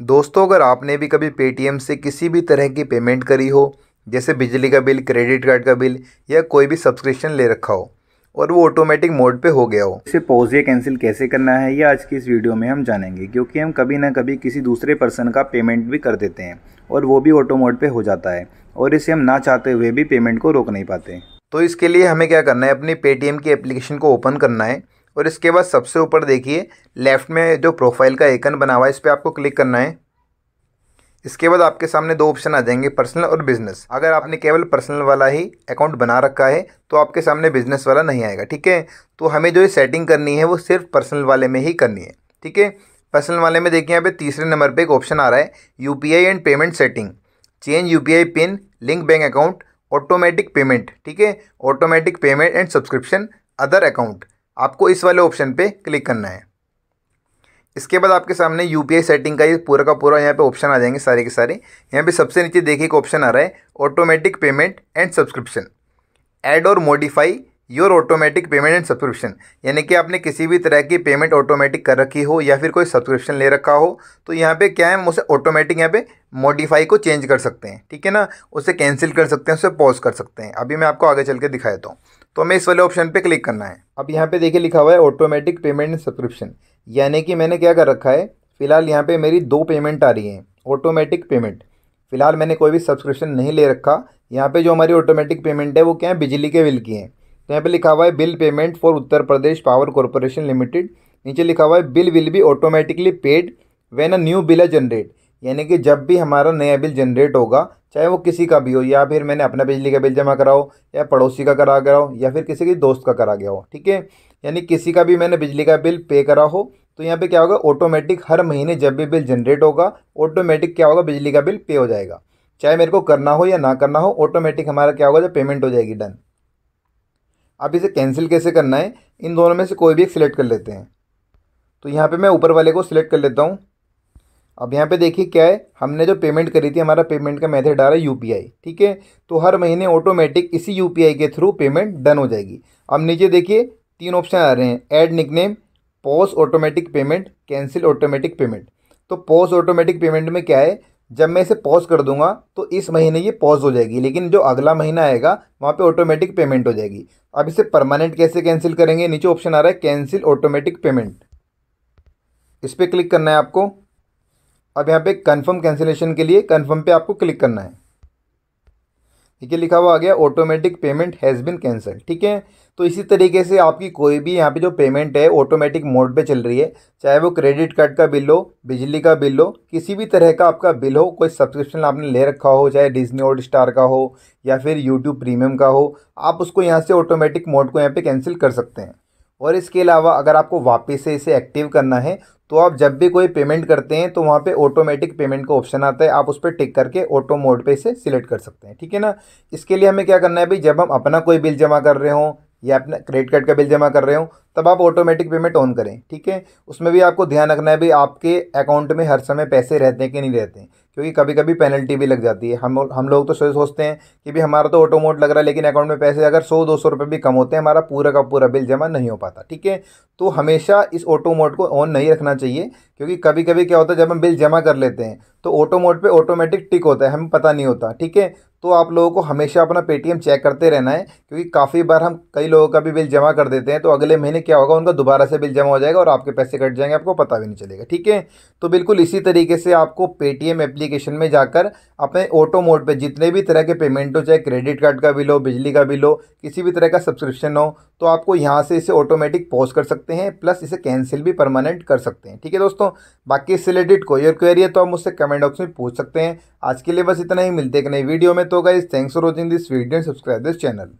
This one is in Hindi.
दोस्तों, अगर आपने भी कभी पेटीएम से किसी भी तरह की पेमेंट करी हो, जैसे बिजली का बिल, क्रेडिट कार्ड का बिल या कोई भी सब्सक्रिप्शन ले रखा हो और वो ऑटोमेटिक मोड पे हो गया हो, इसे पॉज या कैंसिल कैसे करना है ये आज की इस वीडियो में हम जानेंगे। क्योंकि हम कभी ना कभी किसी दूसरे पर्सन का पेमेंट भी कर देते हैं और वो भी ऑटो मोड पे हो जाता है और इसे हम ना चाहते हुए भी पेमेंट को रोक नहीं पाते। तो इसके लिए हमें क्या करना है, अपनी पेटीएम की एप्लीकेशन को ओपन करना है और इसके बाद सबसे ऊपर देखिए लेफ़्ट में जो प्रोफाइल का आइकन बना हुआ है, इस पर आपको क्लिक करना है। इसके बाद आपके सामने दो ऑप्शन आ जाएंगे, पर्सनल और बिजनेस। अगर आपने केवल पर्सनल वाला ही अकाउंट बना रखा है तो आपके सामने बिजनेस वाला नहीं आएगा, ठीक है। तो हमें जो ये सेटिंग करनी है वो सिर्फ पर्सनल वाले में ही करनी है, ठीक है। पर्सनल वाले में देखिए यहाँ पे तीसरे नंबर पे एक ऑप्शन आ रहा है, UPI and payment setting, change UPI pin, link bank account, automatic payment, ठीक है। Automatic payment and subscription, other account, आपको इस वाले ऑप्शन पे क्लिक करना है। इसके बाद आपके सामने यूपीआई सेटिंग का ये पूरा का पूरा यहाँ पे ऑप्शन आ जाएंगे सारे के सारे। यहाँ पे सबसे नीचे देखिए एक ऑप्शन आ रहा है, automatic payment and subscription, add और modify your automatic payment and subscription. यानी कि आपने किसी भी तरह की पेमेंट ऑटोमेटिक कर रखी हो या फिर कोई सब्सक्रिप्शन ले रखा हो तो यहाँ पे क्या है, हम उसे ऑटोमेटिक यहाँ पे मॉडिफाई को चेंज कर सकते हैं, ठीक है ना। उसे कैंसिल कर सकते हैं, उसे पॉज कर सकते हैं। अभी मैं आपको आगे चल के दिखा देता हूँ। तो हमें इस वाले ऑप्शन पे क्लिक करना है। अब यहाँ पे देखिए लिखा हुआ है ऑटोमेटिक पेमेंट एंड सब्सक्रिप्शन, यानी कि मैंने क्या कर रखा है, फिलहाल यहाँ पे मेरी दो पेमेंट आ रही हैं ऑटोमेटिक पेमेंट। फिलहाल मैंने कोई भी सब्सक्रिप्शन नहीं ले रखा। यहाँ पे जो हमारी ऑटोमेटिक पेमेंट है वो क्या है, बिजली के बिल की है। तो यहाँ पे लिखा हुआ है bill payment for Uttar Pradesh power corporation limited. नीचे लिखा हुआ है bill will be automatically paid when a new bill generate, यानी कि जब भी हमारा नया बिल जनरेट होगा, चाहे वो किसी का भी हो, या फिर मैंने अपना बिजली का बिल जमा करा हो या पड़ोसी का करा गया हो या फिर किसी के दोस्त का करा गया हो, ठीक है। यानी किसी का भी मैंने बिजली का बिल पे करा हो तो यहाँ पे क्या होगा, ऑटोमेटिक हर महीने जब भी बिल जनरेट होगा ऑटोमेटिक क्या होगा, बिजली का बिल पे हो जाएगा। चाहे मेरे को करना हो या ना करना हो, ऑटोमेटिक हमारा क्या होगा, जब पेमेंट हो जाएगी, डन। अब इसे कैंसिल कैसे करना है, इन दोनों में से कोई भी एक सिलेक्ट कर लेते हैं। तो यहाँ पे मैं ऊपर वाले को सिलेक्ट कर लेता हूँ। अब यहाँ पे देखिए क्या है, हमने जो पेमेंट करी थी, हमारा पेमेंट का मेथड आ रहा है यूपीआई, ठीक है। तो हर महीने ऑटोमेटिक इसी यूपीआई के थ्रू पेमेंट डन हो जाएगी। अब नीचे देखिए तीन ऑप्शन आ रहे हैं, add nickname, pause automatic payment, cancel automatic payment. तो पॉज ऑटोमेटिक पेमेंट में क्या है, जब मैं इसे पॉज कर दूंगा तो इस महीने ये पॉज हो जाएगी, लेकिन जो अगला महीना आएगा वहाँ पे ऑटोमेटिक पेमेंट हो जाएगी। अब इसे परमानेंट कैसे कैंसिल करेंगे, नीचे ऑप्शन आ रहा है कैंसिल ऑटोमेटिक पेमेंट, इस पर क्लिक करना है आपको। अब यहाँ पे कंफर्म कैंसिलेशन के लिए कंफर्म पे आपको क्लिक करना है। ठीक है, लिखा हुआ आ गया automatic payment has been cancelled, ठीक है। तो इसी तरीके से आपकी कोई भी यहाँ पे जो पेमेंट है ऑटोमेटिक मोड पे चल रही है, चाहे वो क्रेडिट कार्ड का बिल हो, बिजली का बिल हो, किसी भी तरह का आपका बिल हो, कोई सब्सक्रिप्शन आपने ले रखा हो, चाहे डिज्नी हॉटस्टार का हो या फिर यूट्यूब प्रीमियम का हो, आप उसको यहाँ से ऑटोमेटिक मोड को यहाँ पे कैंसिल कर सकते हैं। और इसके अलावा अगर आपको वापस से इसे एक्टिव करना है तो आप जब भी कोई पेमेंट करते हैं तो वहाँ पे ऑटोमेटिक पेमेंट का ऑप्शन आता है, आप उस पर टिक करके ऑटो मोड पे इसे सिलेक्ट कर सकते हैं, ठीक है ना। इसके लिए हमें क्या करना है भाई, जब हम अपना कोई बिल जमा कर रहे हों या अपना क्रेडिट कार्ड का बिल जमा कर रहे हो तब आप ऑटोमेटिक पेमेंट ऑन करें, ठीक है। उसमें भी आपको ध्यान रखना है भाई आपके अकाउंट में हर समय पैसे रहते हैं कि नहीं रहते हैं, क्योंकि कभी कभी पेनल्टी भी लग जाती है। हम लोग तो सोचते हैं कि भाई हमारा तो ऑटो मोड लग रहा है, लेकिन अकाउंट में पैसे अगर 100-200 रुपये भी कम होते हैं, हमारा पूरा का पूरा बिल जमा नहीं हो पाता, ठीक है। तो हमेशा इस ऑटो मोड को ऑन नहीं रखना चाहिए, क्योंकि कभी कभी क्या होता है, जब हम बिल जमा कर लेते हैं तो ऑटो मोड पे ऑटोमेटिक टिक होता है, हमें पता नहीं होता, ठीक है। तो आप लोगों को हमेशा अपना पेटीएम चेक करते रहना है, क्योंकि काफ़ी बार हम कई लोगों का भी बिल जमा कर देते हैं तो अगले महीने क्या होगा, उनका दोबारा से बिल जमा हो जाएगा और आपके पैसे कट जाएंगे, आपको पता भी नहीं चलेगा, ठीक है। तो बिल्कुल इसी तरीके से आपको पेटीएम एप्लीकेशन में जाकर अपने ऑटो मोड पे जितने भी तरह के पेमेंट हो, चाहे क्रेडिट कार्ड का बिल हो, बिजली का बिल हो, किसी भी तरह का सब्सक्रिप्शन हो, तो आपको यहाँ से इसे ऑटोमेटिक पॉज कर सकते हैं, प्लस इसे कैंसिल भी परमानेंट कर सकते हैं, ठीक है दोस्तों। बाकी इससे रिलेटेड कोई और क्वेरी है तो आप मुझसे कमेंट बॉक्स में पूछ सकते हैं। आज के लिए बस इतना ही, मिलते हैं एक नई वीडियो में। तो guys, thanks for watching this video and subscribe this channel.